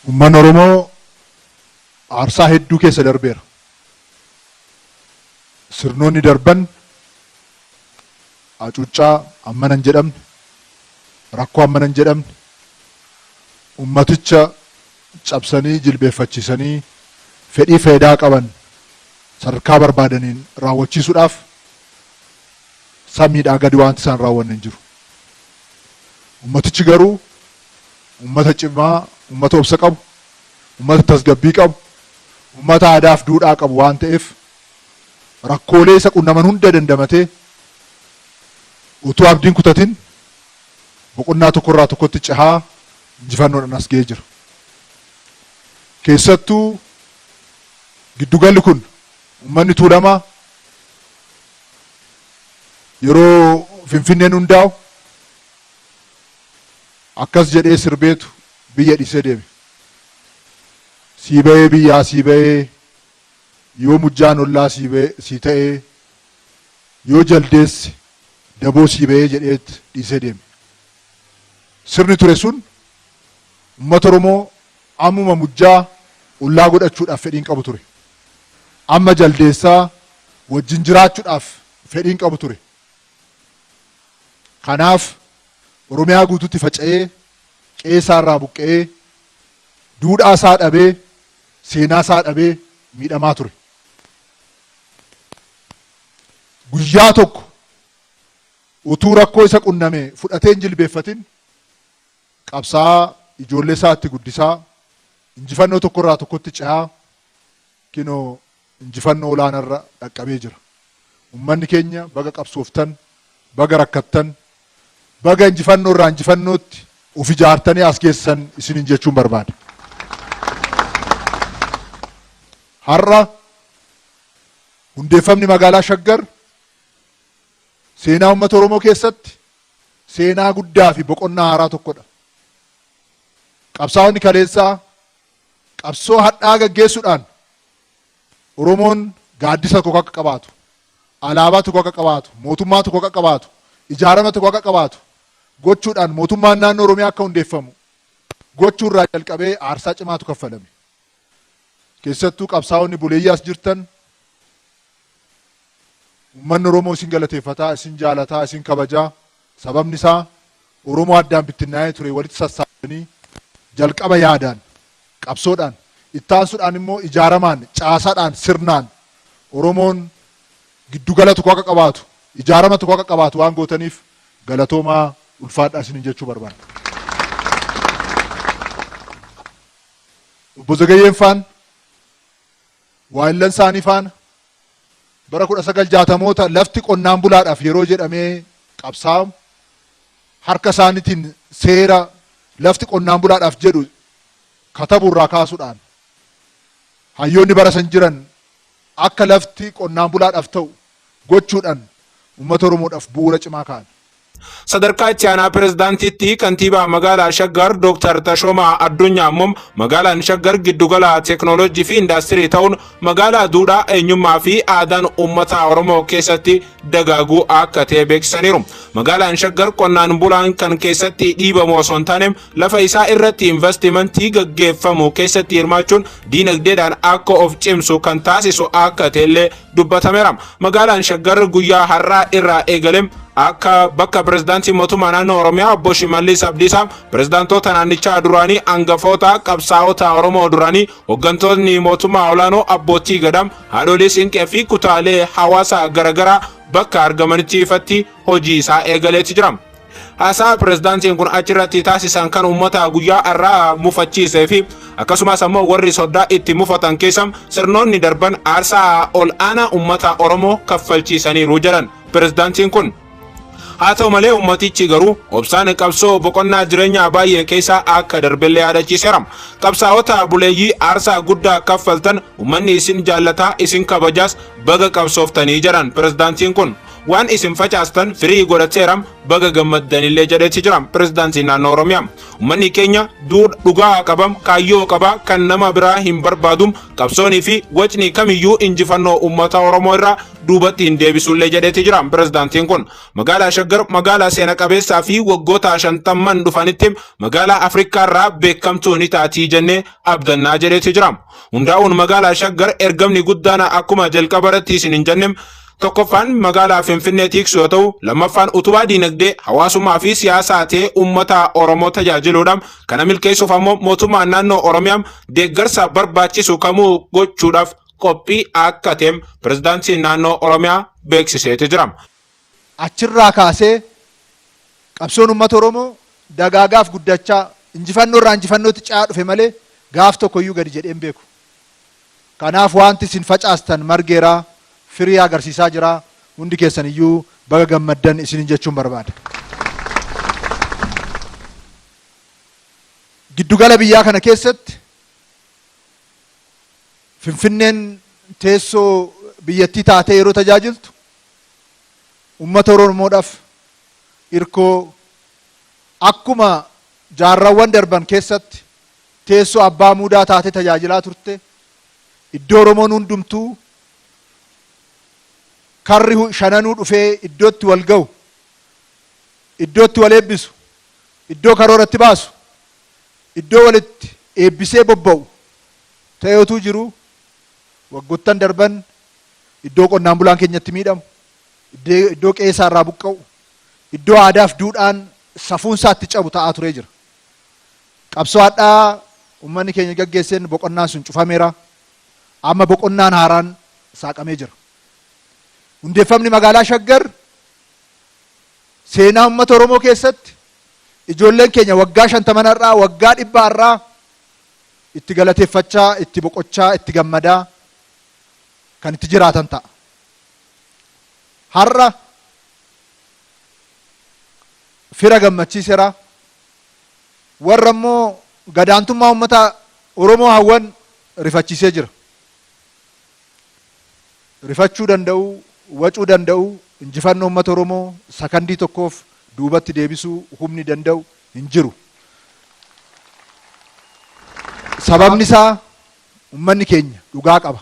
Uummanni Oromoo aarsaa hedduu keessa darbeera. Sirnoonni darban hacuuccaa ammana hin jedhamne, rakkoo ammana hin jedhamne, ummaticha cabsanii jilbeeffachiisanii fedhii faayidaa qaban sadarkaa barbaadaniin raawwachiisuudhaaf samiidhaa gadi wanti isaan raawwanne hin jiru. Ummatichi garuu ummata cimaa, ummata obsa qabu, ummata tasgabbii qabu, ummata aadaa fi duudhaa qabu waan ta'eef rakkoolee isa qunnaman hunda dandamatee utuu abdiin kutatin boqonnaa tokkorraa tokkotti cehaa injifannoodhaan as ga'ee jira. Keessattuu giddugalli kun uummanni Tuulamaa yeroo Finfinneen hundaa'u akkas jedhee sirbeetu biyya dhiisee deeme. Sii ba'ee biyyaa sii ba'ee yoo mujjaan ollaa sii ta'ee yoo jaldeessi daboo sii ba'ee jedheetti dhiisee deeme. Sirni ture sun uummata Oromoo ammuma mujjaa ollaa godhachuudhaaf fedhiin qabu ture. Amma jaldeessaa wajjin jiraachuudhaaf fedhiin qabu ture. Kanaaf Oromiyaa guutuutti faca'ee qe'ee irraa buqqa'ee duudhaa isaa dhabee seenaa isaa dhabee miidhamaa ture. Guyyaa tokko utuu rakkoo isa qunname fudhatee hin jilbeeffatin qabsaa ijoollee isaatti guddisaa injifannoo tokkorraa tokkotti cehaa kinoo injifannoo olaanarra dhaqqabee jira. Uummanni keenya baga qabsooftan, baga rakkattan, baga injifannoo irraa injifannootti of ijaartanii as geessan isinin jechuun barbaada. Har'a hundeeffamni magaalaa Shaggar seenaa uummata Oromoo keessatti seenaa guddaa fi boqonnaa haaraa tokkodha. Qabsaa'onni kaleessaa qabsoo hadhaa gaggeessuudhaan Oromoon gaaddisa tokko akka qabaatu, alaabaa tokko akka qabaatu, mootummaa tokko akka qabaatu, ijaarama tokko akka qabaatu gochuudhaan mootummaan naannoo Oromiyaa akka hundeeffamu gochuurraa jalqabee aarsaa cimaatu kaffalame. Keessattuu qabsaa'onni buleeyyii as jirtan uummanni Oromoo isin galateeffataa, isin jaalataa, isin kabajaa. Sababni isaa Oromoo addaan bittinnaa'ee ture walitti sassaabanii jalqaba yaadaan, qabsoodhaan, ittaansuudhaan immoo ijaaramaan, caasaadhaan, sirnaan Oromoon giddugala tokko akka qabaatu, ijaarama tokko akka qabaatu waan gootaniif galatoomaa ulfaadhaa isinin jechuu barbaada. Obbo Zagayyeen faana waayillan isaanii faana bara 1960moota lafti qonnaan bulaadhaaf yeroo jedhamee qabsaa'amu harka isaaniitiin seera lafti qonnaan bulaadhaaf jedhu katabuurraa kaasuudhaan hayyoonni bara san jiran akka lafti qonnaan bulaadhaaf ta'u gochuudhaan uummata Oromoodhaaf bu'uura cimaa kaa'an. Sadarkaa itti aanaa pirezidaantiitti kantiibaa magaalaa Shaggar Dr. Tashoomaa Addunyaa immoo magaalaan Shaggar giddugala teeknooloojii fi indaastirii ta'uun magaalaa duudhaa eenyummaa fi aadaan uummata Oromoo keessatti dagaaguu akka ta'e beeksisaniiru. Magaalaan Shaggar qonnaan bulaan kan keessatti dhiibamu osoo hin taane lafa isaa irratti investimentii gaggeeffamu keessatti hirmaachuun diinagdeedhaan akka of cimsu kan taasisu akka ta'ellee dubbatameera. Magaalaan Shaggar guyyaa har'aa irraa eegalee akka bakka pirezidaantii mootummaa naannoo Oromiyaa obbo Shimallis Abdiisaa, pirezidaantoota naannichaa duraanii, hangafoota qabsaa'ota Oromoo duraanii, hooggantoonni mootummaa olaanoo, abbootii gadaa, haadholii siinqee fi kutaalee hawaasaa garaagaraa bakka argamanitti ifatti hojii isaa eegaleetti jira. Haasaa pirezidaantiin kun achirratti taasisan kan uummata guyyaa har'aa mufachiisee fi akkasumas ammoo warri soddaa itti mufatan keessa sirnoonni darban aarsaa ol aanaa uummata Oromoo kaffalchiisaniiru jedhan pirezidaantiin kun. Haa ta'u malee ummatichi garuu obsaan qabsoo boqonnaa jireenyaa baay'ee keessaa akka darbellee yaadachiiseera. Qabsaa'ota buleeyyii aarsaa guddaa kaffaltan uummanni isin jaallataa, isin kabajaas baga qabsooftanii jedhan pirezidaantiin kun. waan isin facaastan firii godhateeram baga gammaddanillee jedheeti jira pirezidaantiin naannoo Oromiyaa. Uummanni keenya dhugaa qabam kaayyoo qaba kan nama biraa hin barbaadum qabsoonii fi wacni kamiyyuu injifannoo uummata Oromoo irraa duubatti hin deebisullee jedheeti jira pirezidaantiin kun. Magaalaa Shaggar magaalaa seena qabeessaa fi waggoota 50 dhufanitti magaalaa Afrikaa irraa beekamtuu ni taati jennee abdannaa jedheeti jira. Hundaa'uun magaalaa Shaggar ergamni guddaan akkuma jalqabarratti isin hin jennem tokkoffaan magaalaa Finfinnee tiksuu yoo ta'u lammaffaan utubaa diinagdee hawaasummaa fi siyaasaa ta'ee uummata Oromoo tajaajiluudhaan kana milkeessuuf ammoo mootummaan naannoo Oromiyaa deeggarsa barbaachisu kamuu gochuudhaaf qophii akka ta'e pirezidaantiin naannoo Oromiyaa beeksiseeti jira. Achirraa kaasee qabsoon uummata Oromoo dagaagaaf guddachaa injifannoo irraa injifannootti caa dhufe malee gaaf tokkoyyuu gadi jedheen beeku. Kanaaf wanti isin facaastan margeeraa firii agarsiisaa jira. Hundi keessan iyyuu baga gammaddan isin jechuun barbaada. Giddugala biyyaa kana keessatti Finfinneen teessoo biyyattii taatee yeroo tajaajiltu uummata Oromoodhaaf hirkoo akkuma jaarraawwan darban keessatti teessoo abbaa muudaa taatee tajaajilaa turte iddoo Oromoon hundumtuu karri shananuu dhufee iddootti wal ga'u, iddootti wal eebbisu, iddoo karooratti baasu, iddoo walitti eebbisee bobba'u ta'eetu jiru. Waggoottan darban iddoo qonnaan bulaan keenyatti miidhamu, iddoo qe'ee irraa buqqa'u, iddoo aadaaf duudhaan safuunsaatti cabu ta'aa turee jira. Qabsoo hadhaa uummanni keenya gaggeesseen boqonnaan sun cufameera. Amma boqonnaan haaraan saaqamee jira. Hundeeffamni magaalaa Shaggar seenaa uummata Oromoo keessatti ijoolleen keenya waggaa 50 irraa waggaa 100 irraa itti galateeffachaa, itti boqochaa, itti gammadaa kan itti jiraatan ta'a. Har'a fira gammachiiseera. Warra immoo gadaantummaa uummata Oromoo hawwan rifachiisee jira. Rifachuu danda'u, wacuu danda'u, injifannoo uummata Oromoo sakandii tokkoof duubatti deebisuu humni danda'u hin jiru. Sababni isaa uummanni keenya dhugaa qaba,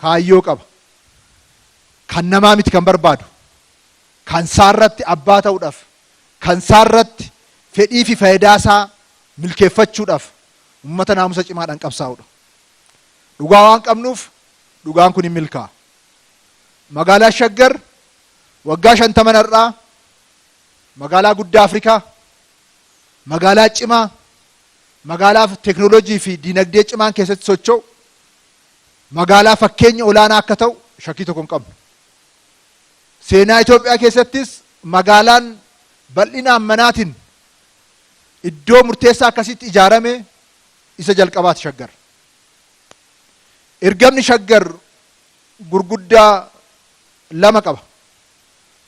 kaayyoo qaba, kan namaa miti kan barbaadu, kan saarratti abbaa ta'uudhaaf, kan saarratti fedhii fi faayidaa isaa milkeeffachuudhaaf uummata naamusa cimaadhaan qabsaa'udha. Dhugaa waan qabnuuf dhugaan kun hin milkaa'a. Magaalaa Shaggar waggaa 50 irraa magaalaa guddaa Afrikaa, magaalaa cimaa, magaalaa teknoolojii fi diinagdee cimaan keessatti socho'u, magaalaa fakkeenya olaanaa akka ta'u shakkii tokko hin qabnu. Seenaa Itoophiyaa keessattis magaalaan bal'ina ammanaatiin iddoo murteessaa akkasitti ijaarame isa jalqabaati Shaggar. Ergamni Shaggar gurguddaa lama qaba.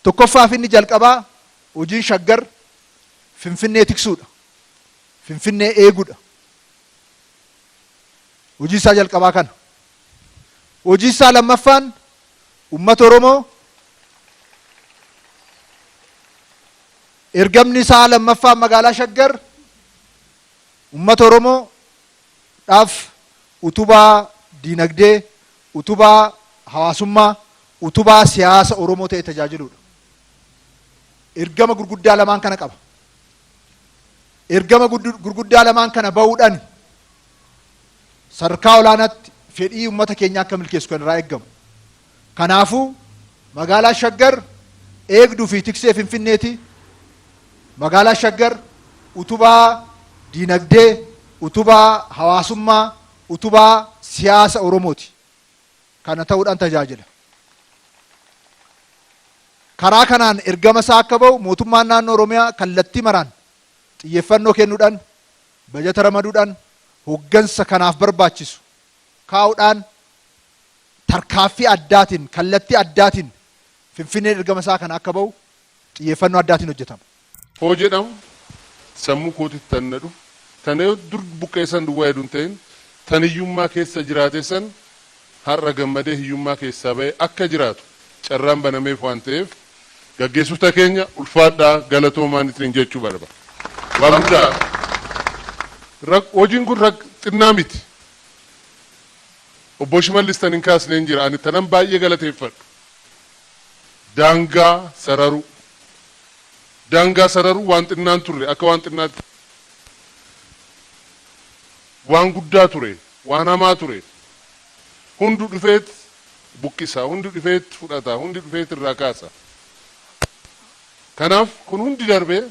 Tokkoffaaf inni jalqabaa hojiin Shaggar Finfinnee tiksuudha. Finfinnee eeguudha. Hojii isaa jalqabaa kana. Hojii isaa lammaffaan uummata Oromoo ergamni isaa lammaffaan magaalaa Shaggar uummata Oromoo dhaaf utubaa diinagdee, utubaa hawaasummaa, utubaa siyaasa Oromoo ta'e tajaajiluudha. Ergama gurguddaa lamaan kana qaba. Ergama gurguddaa lamaan kana bahuudhaan sadarkaa olaanaatti fedhii uummata keenyaa akka milkeessu kan irraa eeggamu. Kanaafuu magaalaa Shaggar eegduu fi tiksee Finfinneeti. Magaalaa Shaggar utubaa diinagdee, utubaa hawaasummaa, utubaa siyaasa Oromooti. Kana ta'uudhaan tajaajila. Karaa kanaan ergama isaa akka bahu mootummaan naannoo Oromiyaa kallattii maraan xiyyeeffannoo kennuudhaan, bajata ramaduudhaan, hoggansa kanaaf barbaachisu kaa'uudhaan tarkaaffii addaatiin, kallattii addaatiin Finfinneen ergama isaa kana akka bahu xiyyeeffannoo addaatiin hojjetama. Hoo jedhamu sammuu kootitti tannadhu tana dur buqqeessan duwwaa hedduun ta'in tan hiyyummaa keessa jiraate san har'a gammadee hiyyummaa keessaa ba'e akka jiraatu carraan banameef waan ta'eef gaggeessitoota keenya ulfaadhaa galatoomaan isin jechuu barbaada. Waan guddaa hojiin kun xinnaa miti. Obbo Shimallis tan hin kaasneen jira ani tanan baay'ee galateeffadhu. Daangaa sararuu waan xinnaan turre akka waan xinnaatti waan guddaa ture waan hamaa ture hundu dhufeet buqqisa hundi dhufeet fudhata hundi dhufeet irraa kaasa. Kanaaf kun hundi darbee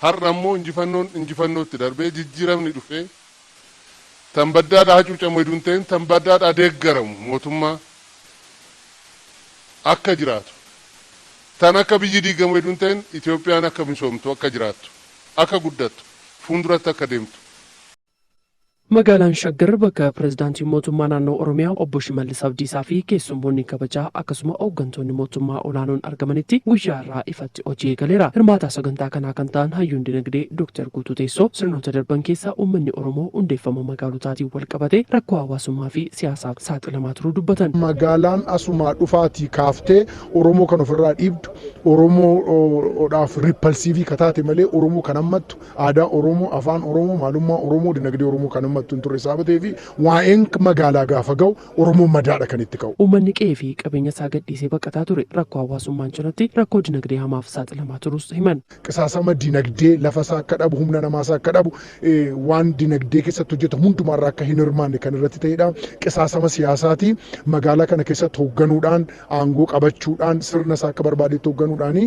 har'a ammoo injifannootti darbee jijjiiramni dhufee tan baddaadhaa hacuucamu hedduun ta'in tan baddaadhaa deeggaramu mootummaa akka jiraatu tan akka biyyi diigamu hedduun ta'in Itoophiyaan akka misoomtu akka jiraattu akka guddattu fuulduratti akka deemtu. Magaalaan Shaggar bakka pirezidaantii mootummaa naannoo Oromiyaa obbo Shimallis Abdiisaa fi keessummoonni kabajaa akkasuma hooggantoonni mootummaa olaanoon argamanitti guyyaa irraa ifatti hojii eegaleera. Hirmaataa sagantaa kanaa kan ta'an hayyuun dinagdee Dr. Guutuu Teessoo sirnoota darban keessa uummanni Oromoo hundeeffama magaalotaatiin wal qabate rakkoo hawaasummaa fi siyaasaaf saaxilamaa turuu dubbatan. Magaalaan asumaa dhufaatii kaaftee Oromoo kan ofirraa dhiibdu Oromoodhaaf riipalsiivii kataate malee Oromoo kan hammattu aadaa Oromoo afaan Oromoo maalummaa Oromoo dinagdee Oromoo kan hammattu turre saabatee fi waa'een magaalaa gaafa ga'u Oromoon madaadha kan itti ka'u. Uummanni qe'ee fi qabeenya isaa gadhiisee baqataa ture rakkoo hawaasummaan cinatti rakkoo dinagdee hamaaf saaxilamaa turus himan. Qisaasama dinagdee lafa isaa akka dhabu humna namaa isaa akka dhabu waan dinagdee keessatti hojjetamu hundumaarraa akka hin hirmaanne kan irratti ta'edha. Qisaasama siyaasaatii magaalaa kana keessatti hoogganuudhaan aangoo qabachuudhaan sirna isaa akka barbaadetti hoogganuudhaan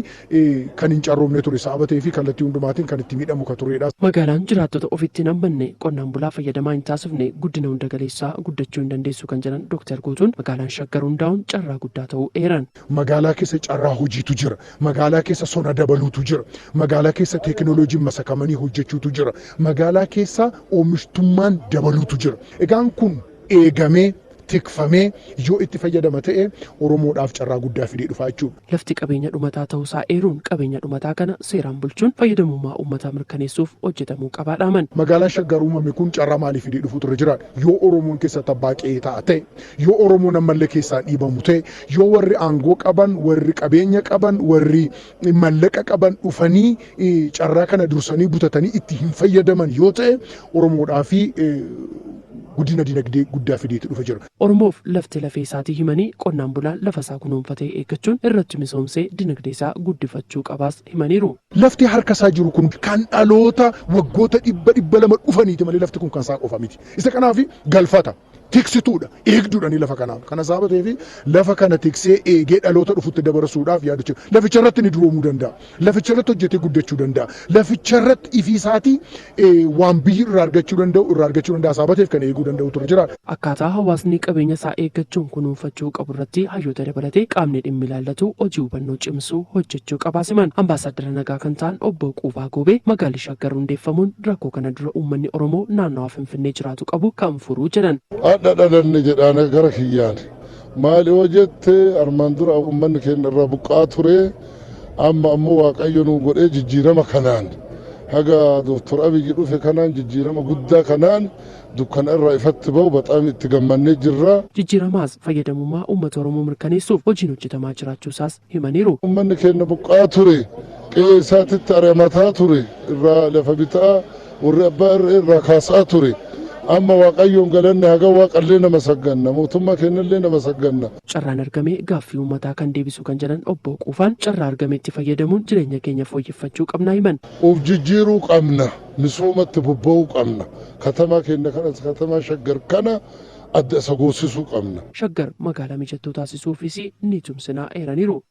kan hin carroomne ture saabatee fi kallattii hundumaatiin kan itti miidhamu kan turedha. Magaalaan jiraattota ofitti hin hambanne qonnaan bulaa fayyadamaa hin taasifne guddina hunda galeessaa guddachuu hin dandeessu kan jedhan Dr. Guutuun magaalaan Shaggar hundaa'uun carraa guddaa ta'uu eeran. Magaalaa keessa carraa hojiitu jira. Magaalaa keessa sona dabaluutu jira. Magaalaa keessa teekinooloojiin masakamanii hojjechuutu jira. Magaalaa keessa oomishtummaan dabaluutu jira. Egaan kun eegamee tikfamee yoo itti fayyadama ta'e Oromoodhaaf carraa guddaa fidee dhufa jechuudha. Lafti qabeenya dhumataa ta'uusaa eeruun qabeenya dhumataa kana seeraan bulchuun fayyadamummaa uummataa mirkaneessuuf hojjetamuu qabaadhaaman. Magaalaan Shaggar uumame kun carraa maalii fidee dhufu ture jira? Yoo Oromoon keessa tabbaaqee ta'a ta'e, yoo Oromoon ammallee keessaa dhiibamu ta'e, yoo warri aangoo qaban, warri qabeenya qaban, warri mallaqa qaban dhufanii carraa kana dursanii butatanii itti hin fayyadaman yoo ta'e Oromoodhaaf guddina dinagdee guddaa fideetu dhufa jira. Oromoof lafti lafee isaatii himanii qonnaan bulaan lafa isaa kunuunfatee eeggachuun irratti misoomsee dinagdee isaa guddifachuu qabaas himaniiru. Lafti harka isaa jiru kun kan dhaloota waggoota 200 dhufaniiti malee lafti kun kan isaa qofa miti. Isa kanaaf galfata. Tiksituudha eegduudhaan lafa kanaa kana saabatee fi lafa kana tiksee eegee dhaloota dhufutti dabarsuudhaaf yaadachu laficha irratti ni duroomuu danda'a laficha irratti hojjetee guddachuu danda'a laficha irratti ifii isaatii waan biyyi irraa argachuu danda'a saabateef kan eeguu danda'u ture jira. Akkaataa hawaasni qabeenya isaa eeggachuun kunuunfachuu qabu irratti hayyoota dabalatee qaamni dhimmi ilaallatu hojii hubannoo cimsuu hojjechuu qabaa siman. Ambaasaadara nagaa kan ta'an obbo Quubaa Goobee magaalli Shaggar hundeeffamuun rakkoo kana dura uummanni Oromoo naannawaa Finfinnee jiraatu qabu kan furuu jedhan. Dhadhaadhanne jedhaan gara kiyyaan maali hojjette armaan dura uummanni keenya irraa buqqaa ture amma ammoo Waaqayyo nu godhee jijjiirama kanaan haga Dooktor Abiyyi dhufe kanaan jijjiirama guddaa kanaan dukkana irraa ifatti bahu baxaam itti gammannee jirra. Jijjiiramaas fayyadamummaa uummata Oromoo mirkaneessuuf hojiin hojjetamaa jiraachuusaas himaniiru. Uummanni keenya buqqaa ture qe'ee isaatitti ari'amataa ture irraa lafa bitaa warri abbaa irraa kaasaa ture. Amma Waaqayyoon galanne haga Waaqallee nama sagganna mootummaa keenyallee nama sagganna. Carraan argamee gaaffii uummataa kan deebisu kan jedhan obbo Quufaan carraa argameetti fayyadamuun jireenya keenya fooyyeffachuu qabnaa himan. Of jijjiiruu qabna misoomatti bobba'uu qabna katamaa keenya kanas katamaa Shaggar kana adda isa goosisuu qabna. Shaggar magaalaa mijattuu taasisuufis ni tumsinaa eeraniiru.